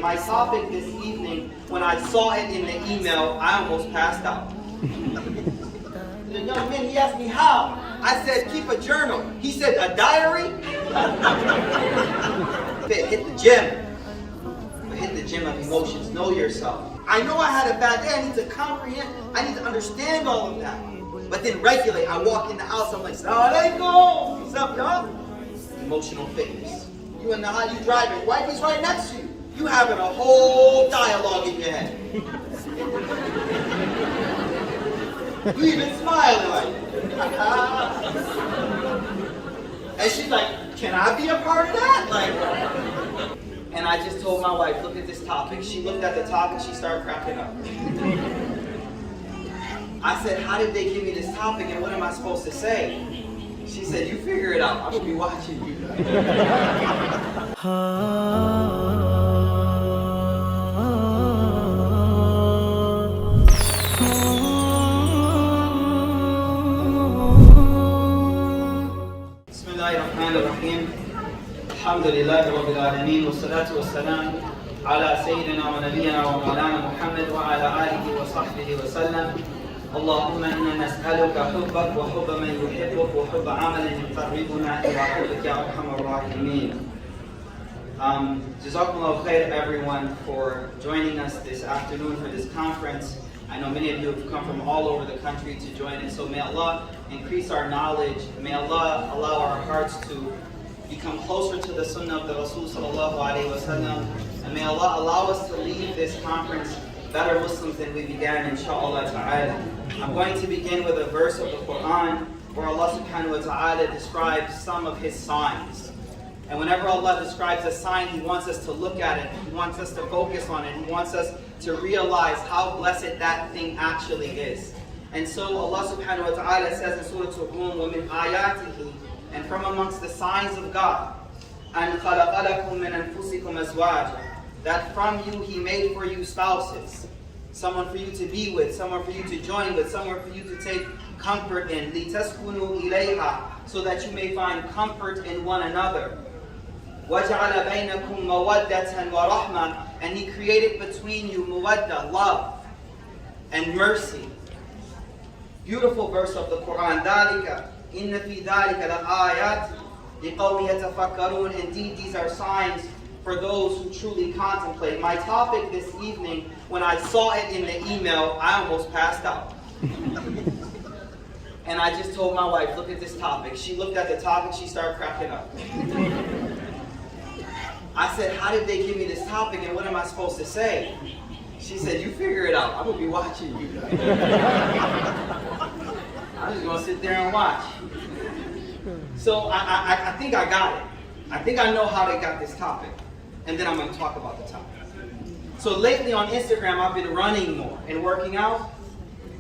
My topic this evening, when I saw it in the email, I almost passed out. The young man, he asked me how. I said, keep a journal. He said, a diary? Hit the gym. Hit the gym of emotions. Know yourself. I know I had a bad day. I need to comprehend. I need to understand all of that. But then regulate. I walk in the house. I'm like, Assalamualaikum. What's up, y'all? Emotional fitness. You in the house, you driving. Wifey's right next to you. You having a whole dialogue in your head. You even smiling like, and she's like, can I be a part of that? Like, and I just told my wife, look at this topic. She looked at the topic, she started cracking up. I said, how did they give me this topic and what am I supposed to say? She said, you figure it out. I'm going to be watching you. Bismillahirrahmanirrahim. Alhamdulillahi Rabbil Alameen. Wassalatu wassalam ala Sayyidina wa Nabiyyina wa Maulana Muhammad wa ala alihi wa sahbihi wa sallam. اللهم إنا نسألك حبك وحب من يحبك وحب عمل يقربنا إلى حبك يا أرحم الراحمين. Jazakumullah khair everyone for joining us this afternoon for this conference. I know many of you have come from all over the country to join it, so may Allah increase our knowledge. May Allah allow our hearts to become closer to the sunnah of the Rasul sallallahu alaihi wasallam, and may Allah allow us to leave this conference better Muslims than we began, inshaAllah ta'ala. I'm going to begin with a verse of the Quran where Allah subhanahu wa ta'ala describes some of His signs. And whenever Allah describes a sign, He wants us to look at it, He wants us to focus on it, He wants us to realize how blessed that thing actually is. And so Allah subhanahu wa ta'ala says in Surah Al-Rum, وَمِنْ آيَاتِهِ, and from amongst the signs of God, أَنْ خَلَقَ لَكُم مِّنْ أَنفُسِكُمْ أَزْوَاجًا, that from you He made for you spouses, someone for you to be with, someone for you to join with, someone for you to take comfort in, لِتَسْكُنُوا إِلَيْهَا, so that you may find comfort in one another. وَجَعَلَ بَيْنَكُمْ مَوَدَّةً وَرَحْمَةً, and He created between you muwadda, love, and mercy. Beautiful verse of the Quran. ذَلِكَ إِنَّ فِي ذَلِكَ لَآيَاتٍ لِقَوْمٍ يَتَفَكَّرُونَ. Indeed, these are signs for those who truly contemplate. My topic this evening, when I saw it in the email, I almost passed out. And I just told my wife, look at this topic. She looked at the topic, she started cracking up. I said, how did they give me this topic and what am I supposed to say? She said, you figure it out. I'm going to be watching you. I'm just going to sit there and watch. So I think I got it. I think I know how they got this topic. And then I'm going to talk about the topic. So lately on Instagram, I've been running more and working out.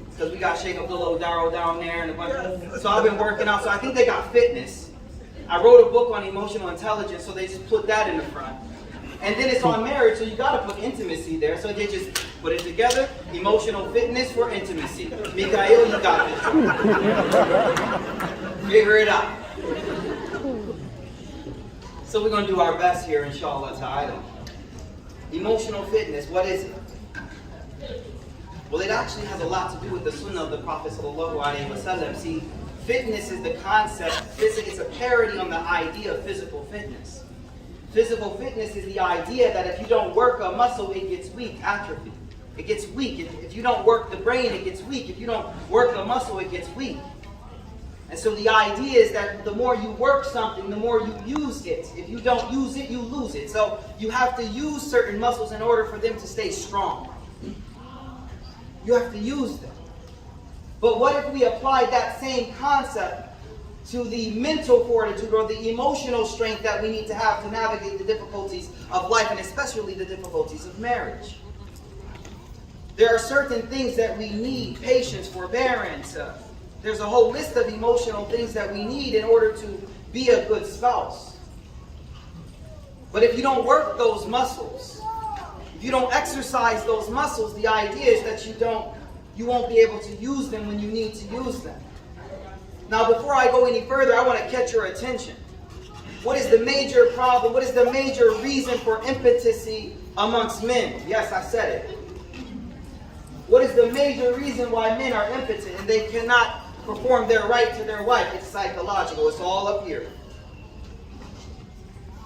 Because we got Sheikh Abdullah Darrow down there and a bunch of, so I've been working out. So I think they got fitness. I wrote a book on emotional intelligence, so they just put that in the front. And then it's on marriage, so you got to put intimacy there. So they just put it together. Emotional fitness for intimacy. Mikhail, you got this. Figure it out. So we're going to do our best here, inshallah ta'ala. Emotional fitness, what is it? Well, it actually has a lot to do with the sunnah of the Prophet sallallahu alaihi wasallam. See, fitness is the concept, it's a parody on the idea of physical fitness. Physical fitness is the idea that if you don't work a muscle, it gets weak, atrophy. It gets weak. If you don't work the brain, it gets weak. If you don't work a muscle, it gets weak. And so the idea is that the more you work something, the more you use it. If you don't use it, you lose it. So you have to use certain muscles in order for them to stay strong. You have to use them. But what if we applied that same concept to the mental fortitude or the emotional strength that we need to have to navigate the difficulties of life, and especially the difficulties of marriage? There are certain things that we need: patience, forbearance. There's a whole list of emotional things that we need in order to be a good spouse. But if you don't work those muscles, if you don't exercise those muscles, the idea is that you won't be able to use them when you need to use them. Now, before I go any further, I want to catch your attention. What is the major problem? What is the major reason for impotency amongst men. Yes, I said it. What is the major reason why men are impotent and they cannot perform their right to their wife? It's psychological. It's all up here.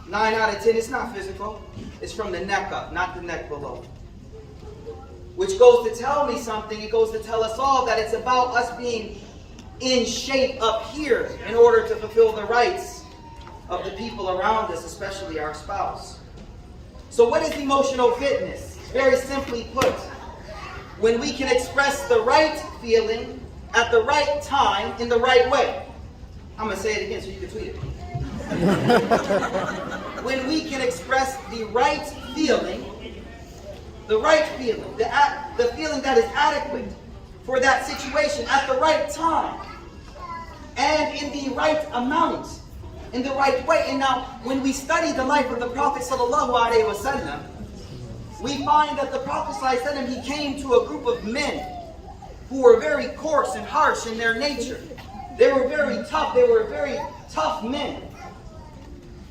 9 out of 10, it's not physical. It's from the neck up, not the neck below. Which goes to tell me something. It goes to tell us all that it's about us being in shape up here in order to fulfill the rights of the people around us, especially our spouse. So what is emotional fitness? Very simply put, when we can express the right feeling at the right time in the right way. I'm going to say it again so you can tweet it. When we can express the right feeling, the feeling that is adequate for that situation at the right time and in the right amount, in the right way. And now, when we study the life of the Prophet ﷺ, we find that the Prophet ﷺ, he came to a group of men who were very coarse and harsh in their nature. They were very tough. They were very tough men.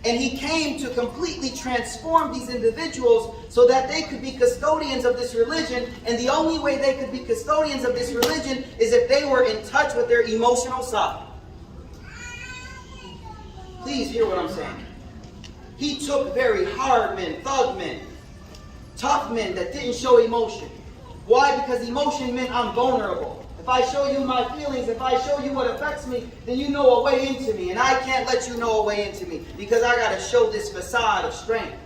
And he came to completely transform these individuals so that they could be custodians of this religion. And the only way they could be custodians of this religion is if they were in touch with their emotional side. Please hear what I'm saying. He took very hard men, thug men, tough men that didn't show emotion. Why? Because emotion meant I'm vulnerable. If I show you my feelings, if I show you what affects me, then you know a way into me. And I can't let you know a way into me because I got to show this facade of strength.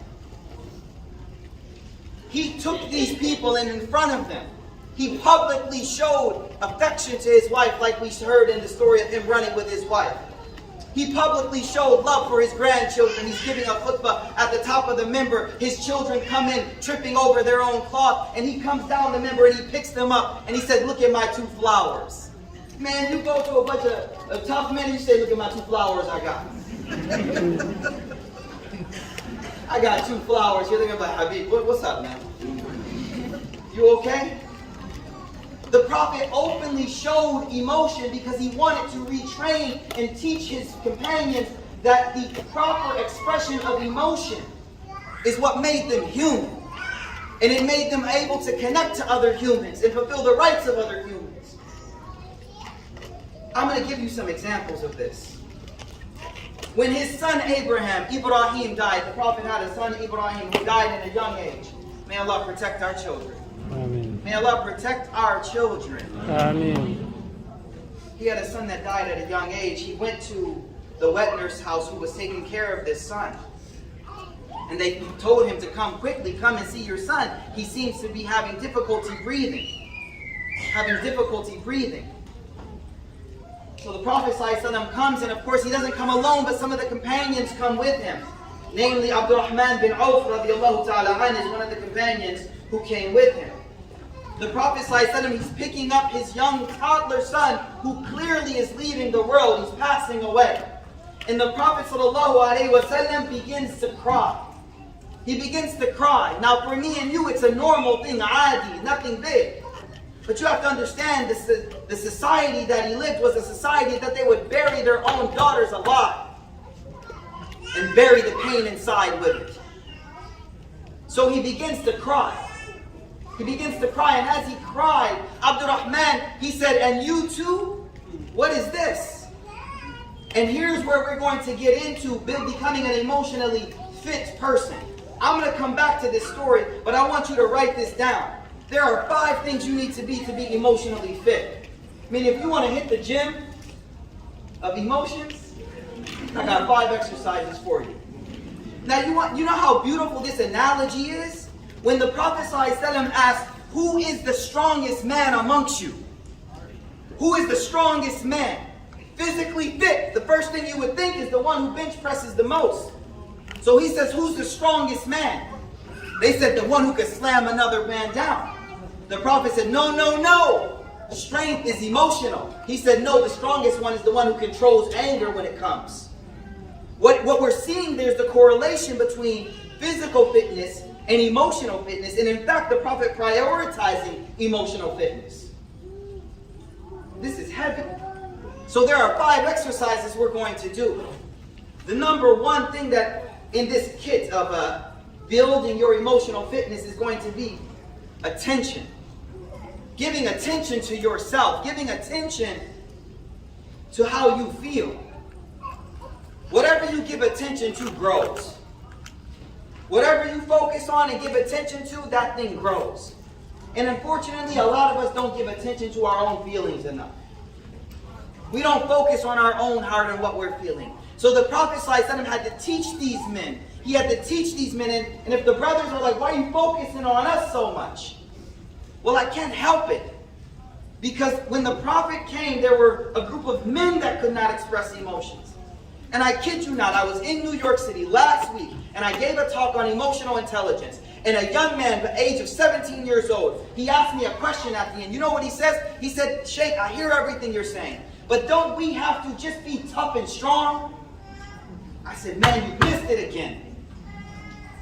He took these people and in front of them, he publicly showed affection to his wife, like we heard in the story of him running with his wife. He publicly showed love for his grandchildren. He's giving a khutbah at the top of the minbar. His children come in tripping over their own cloth. And he comes down the minbar and he picks them up. And he said, look at my 2 flowers. Man, you go to a bunch of tough men and you say, look at my 2 flowers I got. I got 2 flowers. You're thinking about Habib. What's up, man? You okay? The Prophet openly showed emotion because he wanted to retrain and teach his companions that the proper expression of emotion is what made them human. And it made them able to connect to other humans and fulfill the rights of other humans. I'm going to give you some examples of this. When his son Ibrahim died, the Prophet had a son Ibrahim who died in a young age. May Allah protect our children. Ameen. May Allah protect our children. Ameen. He had a son that died at a young age. He went to the wet nurse house who was taking care of this son. And they told him to come quickly, come and see your son. He seems to be having difficulty breathing. So the Prophet ﷺ comes, and of course he doesn't come alone, but some of the companions come with him. Namely, Abdurrahman bin Auf radiallahu ta'ala an is one of the companions who came with him. The Prophet ﷺ, he's picking up his young toddler son who clearly is leaving the world. He's passing away. And the Prophet ﷺ begins to cry. He begins to cry. Now for me and you, it's a normal thing, adi, nothing big. But you have to understand the society that he lived was a society that they would bury their own daughters alive. And bury the pain inside with it. So he begins to cry. And as he cried, Abdurrahman, he said, and you too? What is this? And here's where we're going to get into becoming an emotionally fit person. I'm going to come back to this story, but I want you to write this down. There are 5 things you need to be emotionally fit. I mean, if you want to hit the gym of emotions, I got 5 exercises for you. Now, you know how beautiful this analogy is? When the Prophet ﷺ asked, who is the strongest man amongst you? Who is the strongest man? Physically fit. The first thing you would think is the one who bench presses the most. So he says, who's the strongest man? They said, the one who could slam another man down. The Prophet said, no. Strength is emotional. He said, no, the strongest one is the one who controls anger when it comes. What we're seeing there is the correlation between physical fitness and emotional fitness. And in fact, the Prophet prioritizing emotional fitness. This is heavy. So there are 5 exercises we're going to do. The number 1 thing that in this kit of building your emotional fitness is going to be attention. Giving attention to yourself. Giving attention to how you feel. Whatever you give attention to grows. Whatever you focus on and give attention to, that thing grows. And unfortunately, a lot of us don't give attention to our own feelings enough. We don't focus on our own heart and what we're feeling. So the Prophet ﷺ had to teach these men. He had to teach these men. And if the brothers are like, why are you focusing on us so much? Well, I can't help it. Because when the Prophet came, there were a group of men that could not express emotions. And I kid you not, I was in New York City last week, and I gave a talk on emotional intelligence. And a young man, the age of 17 years old, he asked me a question at the end. You know what he says? He said, Sheikh, I hear everything you're saying, but don't we have to just be tough and strong? I said, man, you missed it again.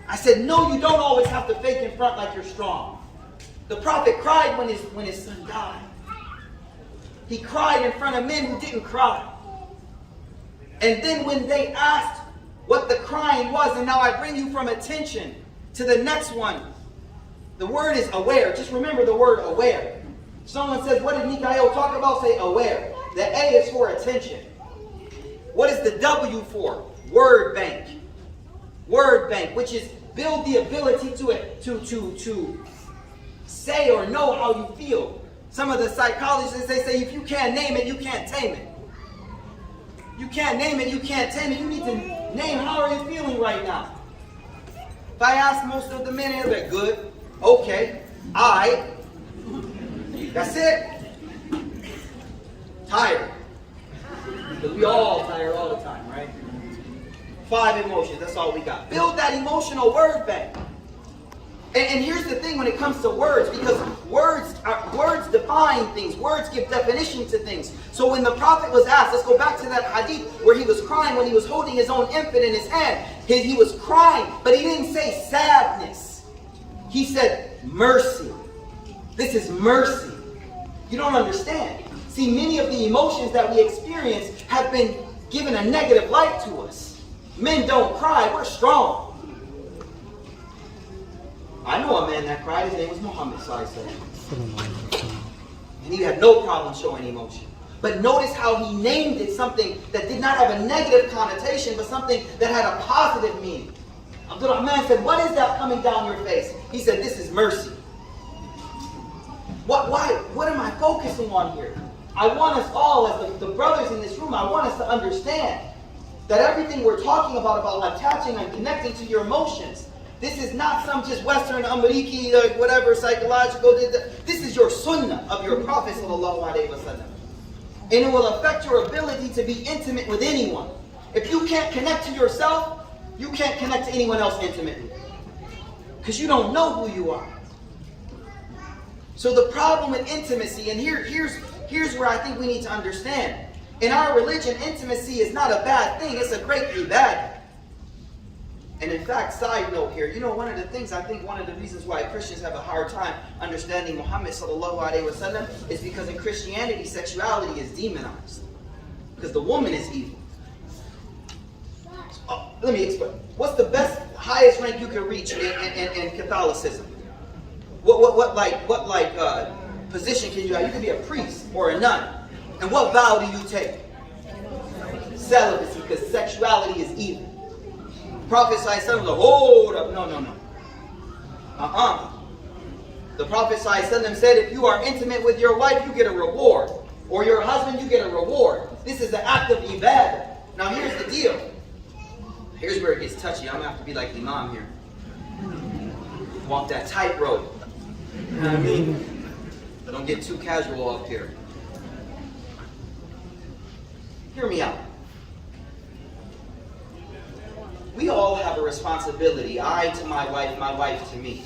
I said, no, you don't always have to fake in front like you're strong. The Prophet cried when his son died. He cried in front of men who didn't cry. And then when they asked what the crying was, and now I bring you from attention to the next one. The word is aware. Just remember the word aware. Someone says, what did Mikhail talk about? Say aware. The A is for attention. What is the W for? Word bank. Word bank, which is build the ability to say or know how you feel. Some of the psychologists, they say if you can't name it, you can't tame it. You can't name it, you can't tame it. You need to name how are you feeling right now. If I ask most of the men, they're good, okay, that's it. Tired. Because we all tired all the time, right? 5 emotions, that's all we got. Build that emotional word bank. And here's the thing when it comes to words, because words define things. Words give definition to things. So when the Prophet was asked, let's go back to that hadith where he was crying when he was holding his own infant in his hand. He was crying, but he didn't say sadness. He said mercy. This is mercy. You don't understand. See, many of the emotions that we experience have been given a negative light to us. Men don't cry, we're strong. I know a man that cried, his name was Muhammad ﷺ. And he had no problem showing emotion. But notice how he named it something that did not have a negative connotation, but something that had a positive meaning. Abdurrahman said, what is that coming down your face? He said, this is mercy. What am I focusing on here? I want us all, as the brothers in this room, I want us to understand that everything we're talking about attaching and connecting to your emotions, this is not some just Western, American, whatever, psychological. This is your sunnah of your Prophet ﷺ. And it will affect your ability to be intimate with anyone. If you can't connect to yourself, you can't connect to anyone else intimately. Because you don't know who you are. So the problem with intimacy, and here's where I think we need to understand. In our religion, intimacy is not a bad thing. It's a great ibadah. And in fact, side note here, one of the things, I think one of the reasons why Christians have a hard time understanding Muhammad ﷺ is because in Christianity, sexuality is demonized. Because the woman is evil. Let me explain. What's the best, highest rank you can reach in Catholicism? What position can you have? You can be a priest or a nun. And what vow do you take? Celibacy, because sexuality is evil. Prophet ﷺ was like, hold up, no. The Prophet ﷺ said, if you are intimate with your wife, you get a reward. Or your husband, you get a reward. This is the act of ibadah. Now here's the deal. Here's where it gets touchy. I'm going to have to be like Imam here. Walk that tightrope. You know what I mean? Don't get too casual up here. Hear me out. We all have a responsibility. I to my wife to me.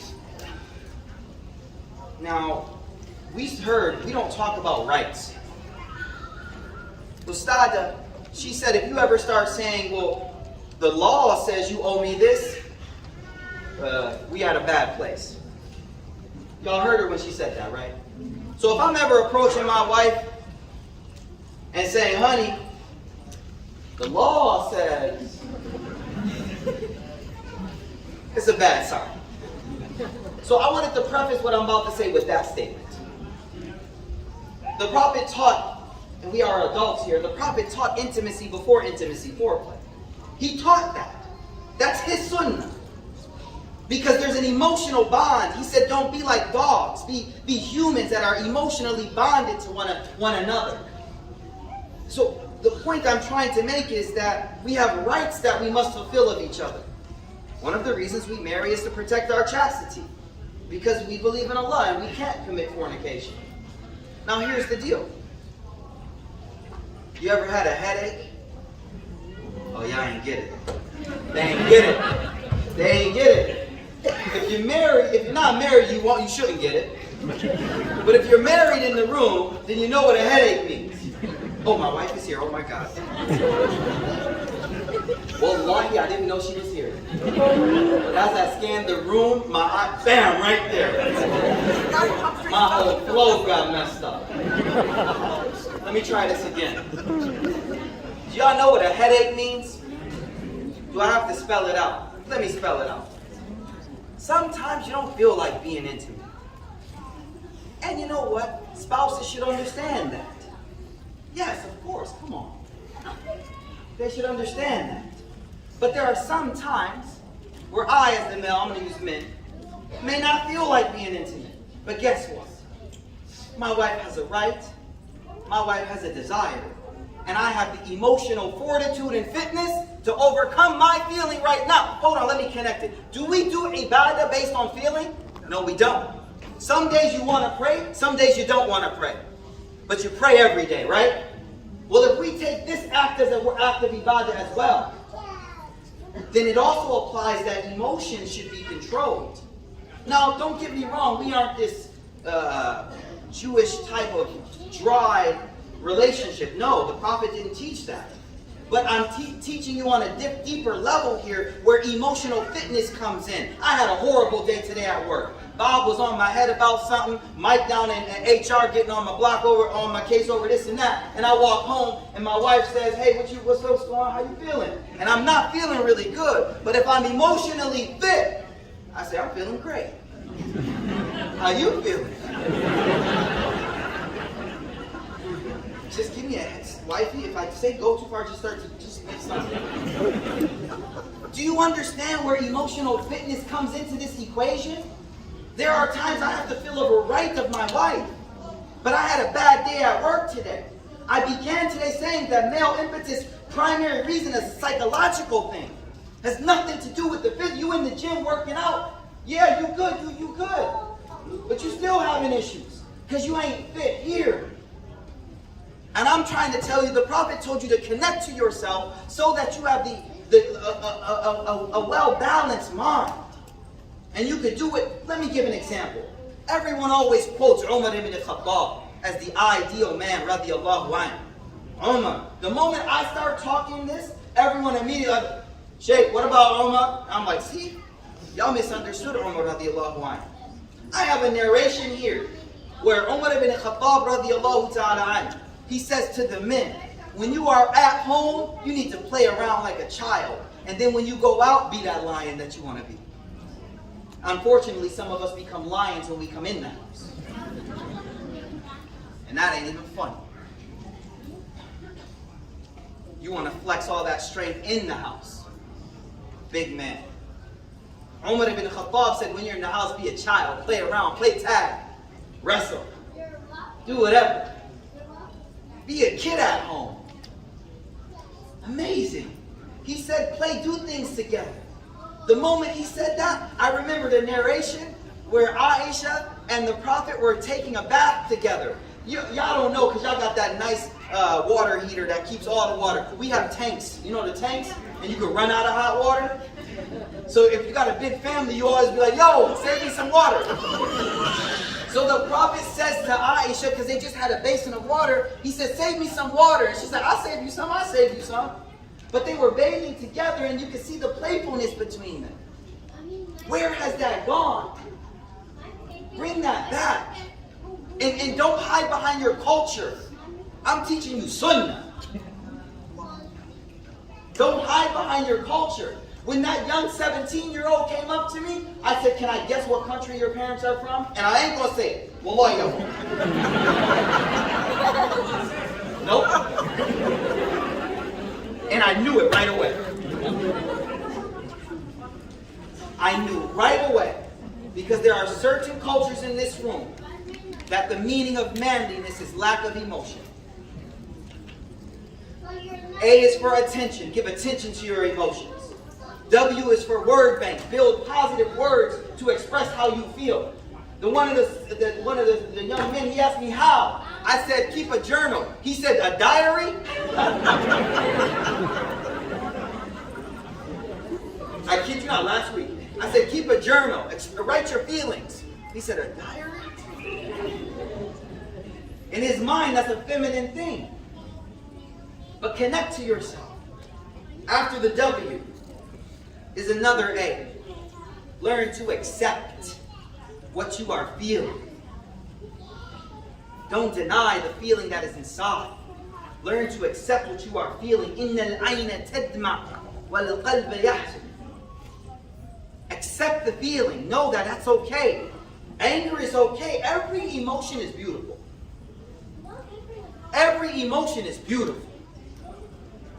Now, we don't talk about rights. Ustada, she said, if you ever start saying, well, the law says you owe me this, we at a bad place. Y'all heard her when she said that, right? So if I'm ever approaching my wife and saying, honey, the law says, It's a bad sign. So I wanted to preface what I'm about to say with that statement. The Prophet taught, and we are adults here, the Prophet taught intimacy before intimacy, foreplay. He taught that. That's his sunnah. Because there's an emotional bond. He said, don't be like dogs. Be humans that are emotionally bonded to one another. So the point I'm trying to make is that we have rights that we must fulfill of each other. One of the reasons we marry is to protect our chastity. Because we believe in Allah and we can't commit fornication. Now here's the deal. You ever had a headache? Oh, y'all ain't get it. They ain't get it. They ain't get it. If you're not married, you shouldn't get it. But if you're married in the room, then you know what a headache means. Oh, my wife is here. Oh my God. Wallahi, I didn't know she was here. But as I scanned the room, my eye, bam, right there. My whole flow got messed up. Let me try this again. Do y'all know what a headache means? Do I have to spell it out? Let me spell it out. Sometimes you don't feel like being intimate. And you know what? Spouses should understand that. Yes, of course, come on. They should understand that. But there are some times where I, as the male, I'm going to use men, may not feel like being intimate. But guess what? My wife has a right. My wife has a desire. And I have the emotional fortitude and fitness to overcome my feeling right now. Hold on, let me connect it. Do we do ibadah based on feeling? No, we don't. Some days you want to pray, some days you don't want to pray. But you pray every day, right? Well, if we take this act as an act of ibadah as well, then it also applies that emotions should be controlled. Now, don't get me wrong, we aren't this Jewish type of dry relationship. No, the Prophet didn't teach that. But I'm teaching you on a deeper level here where emotional fitness comes in. I had a horrible day today at work. Bob was on my head about something. Mike down in HR getting on my block on my case over this and that. And I walk home and my wife says, hey, what's going on? How you feeling? And I'm not feeling really good. But if I'm emotionally fit, I say, I'm feeling great. How you feeling? Just give me a wifey. If I say go too far, just make something. Do you understand where emotional fitness comes into this equation? There are times I have to feel a right of my wife. But I had a bad day at work today. I began today saying that male impetus primary reason is a psychological thing. Has nothing to do with the fit. You in the gym working out. Yeah, you good, you good. But you still having issues. Because you ain't fit here. And I'm trying to tell you, the Prophet told you to connect to yourself so that you have a well-balanced mind. And you could do it. Let me give an example. Everyone always quotes Umar ibn Khattab as the ideal man, radiallahu anhu. Umar. The moment I start talking this, everyone immediately like, Sheikh, what about Umar? I'm like, see? Y'all misunderstood Umar radiallahu anhu. I have a narration here where Umar ibn Khattab radiallahu ta'ala anhu, he says to the men, when you are at home, you need to play around like a child. And then when you go out, be that lion that you want to be. Unfortunately, some of us become lions when we come in the house. And that ain't even funny. You want to flex all that strength in the house. Big man. Umar ibn Khattab said, when you're in the house, be a child. Play around, play tag, wrestle, do whatever. Be a kid at home. Amazing. He said, do things together. The moment he said that, I remember the narration where Aisha and the Prophet were taking a bath together. Y'all don't know because y'all got that nice water heater that keeps all the water. We have tanks. You know the tanks? And you can run out of hot water. So if you got a big family, you always be like, yo, save me some water. So the Prophet says to Aisha, because they just had a basin of water, he said, save me some water. And she said, I'll save you some, I'll save you some. But they were bathing together and you could see the playfulness between them. Where has that gone? Bring that back. And don't hide behind your culture. I'm teaching you sunnah. Don't hide behind your culture. When that young 17-year-old came up to me, I said, can I guess what country your parents are from? And I ain't gonna say it. Wallahi, yo. Nope. And I knew it right away. I knew right away. Because there are certain cultures in this room that the meaning of manliness is lack of emotion. A is for attention. Give attention to your emotions. W is for word bank. Build positive words to express how you feel. One of the young men, he asked me how. I said, keep a journal. He said, a diary? I kid you not, last week. I said, keep a journal. Write your feelings. He said, a diary? In his mind, that's a feminine thing. But connect to yourself. After the W is another A. Learn to accept what you are feeling. Don't deny the feeling that is inside. Learn to accept what you are feeling. إِنَّ الْعَيْنَ تَدْمَعُ وَالْقَلْبَ يَحْزُنُ. Accept the feeling. Know that that's okay. Anger is okay. Every emotion is beautiful. Every emotion is beautiful.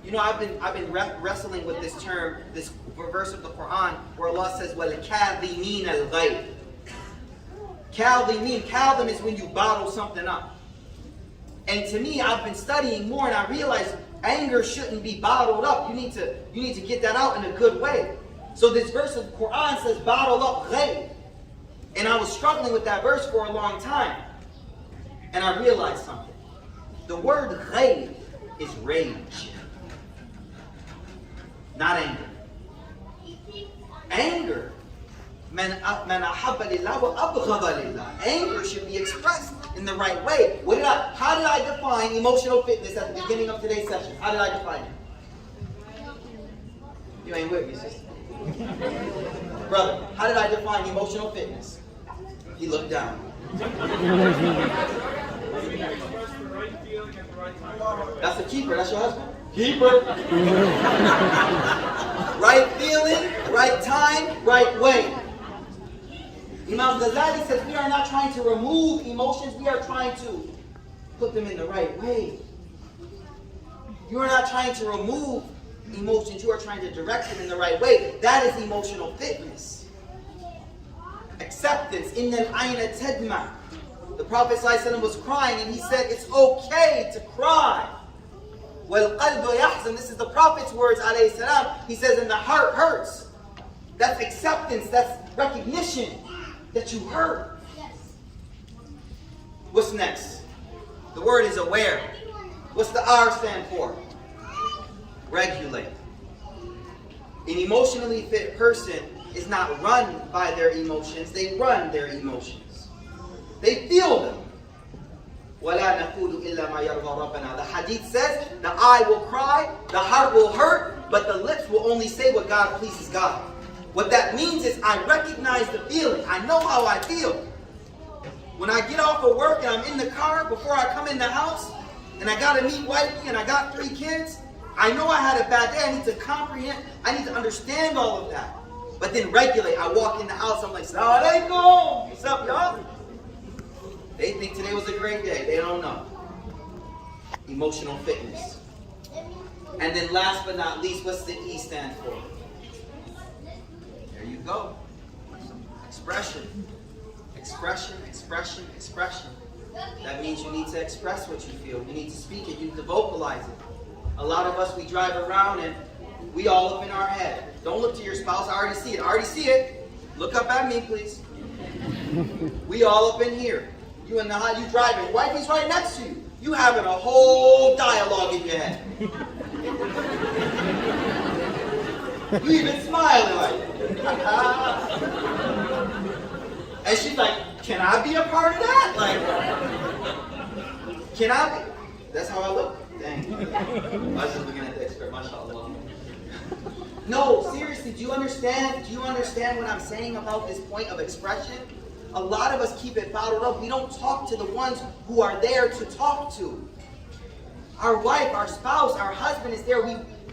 You know, I've been wrestling with this term, this verse of the Quran, where Allah says, وَالْكَاظِمِينَ الْغَيْظَ. Kadhim is when you bottle something up. And to me, I've been studying more, and I realized anger shouldn't be bottled up. You need to get that out in a good way. So this verse of the Quran says, bottle up ghayb. And I was struggling with that verse for a long time. And I realized something. The word ghayb is rage, not anger. Anger, anger should be expressed in the right way. How did I define emotional fitness at the beginning of today's session? How did I define it? You ain't with me, sister. Brother, how did I define emotional fitness? He looked down. That's a keeper. That's your husband? Keeper. Right feeling, right time, right way. Imam Ghazali says we are not trying to remove emotions, we are trying to put them in the right way. You are not trying to remove emotions, you are trying to direct them in the right way. That is emotional fitness. Acceptance. Innal ayna tadma. The Prophet ﷺ was crying and he said it's okay to cry. Wal qalbu yahzan. This is the Prophet's words, alayhi salam. He says, and the heart hurts. That's acceptance, that's recognition that you hurt. What's next? The word is aware. What's the R stand for? Regulate. An emotionally fit person is not run by their emotions, they run their emotions. They feel them. وَلَا نَقُولُ إِلَّا مَا يَرْضَى رَبَّنَا. The hadith says, the eye will cry, the heart will hurt, but the lips will only say what God pleases God. What that means is I recognize the feeling. I know how I feel. When I get off of work and I'm in the car before I come in the house, and I got to meet wifey and I got 3 kids, I know I had a bad day. I need to comprehend. I need to understand all of that. But then regulate. I walk in the house, I'm like, Assalamu alaikum. What's up, y'all? They think today was a great day. They don't know. Emotional fitness. And then last but not least, what's the E stand for? There you go. Expression. Expression, expression, expression. That means you need to express what you feel. You need to speak it. You need to vocalize it. A lot of us, we drive around and we all up in our head. Don't look to your spouse. I already see it. I already see it. Look up at me, please. We all up in here. You in the high, you driving. Wifey's right next to you. You having a whole dialogue in your head. You even smiling like, and she's like, can I be a part of that? Like, can I be? That's how I look. Dang. I was just looking at the expert, mashallah. No, seriously, do you understand? Do you understand what I'm saying about this point of expression? A lot of us keep it bottled up. We don't talk to the ones who are there to talk to. Our wife, our spouse, our husband is there.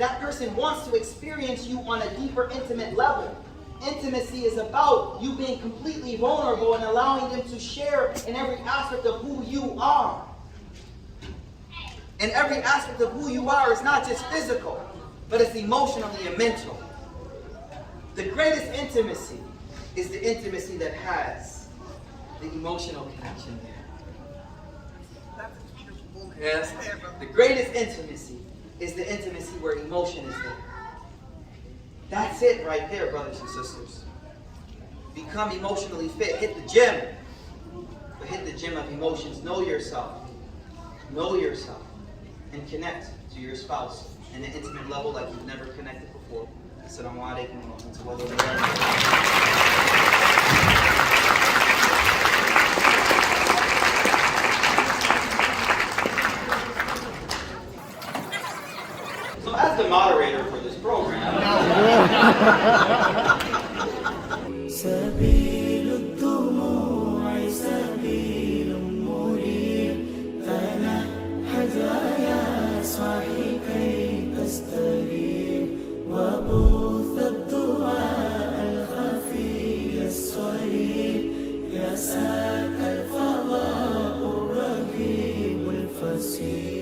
that person wants to experience you on a deeper, intimate level. Intimacy is about you being completely vulnerable and allowing them to share in every aspect of who you are. And every aspect of who you are is not just physical, but it's emotionally and mental. The greatest intimacy is the intimacy that has the emotional connection there. Yes. The greatest intimacy is the intimacy where emotion is there. That's it right there, brothers and sisters. Become emotionally fit. Hit the gym. But hit the gym of emotions. Know yourself. Know yourself. And connect to your spouse in an intimate level like you've never connected before. Assalamu alaikum wa rahmatullahi wa barakatuh. So as the moderator for this program, سبيل الدموع سبيل مرير تنهد يا صاحي كي تستريح وبث الدعاء الخفي الصريح يساك الفضاء الرهيب الفسيح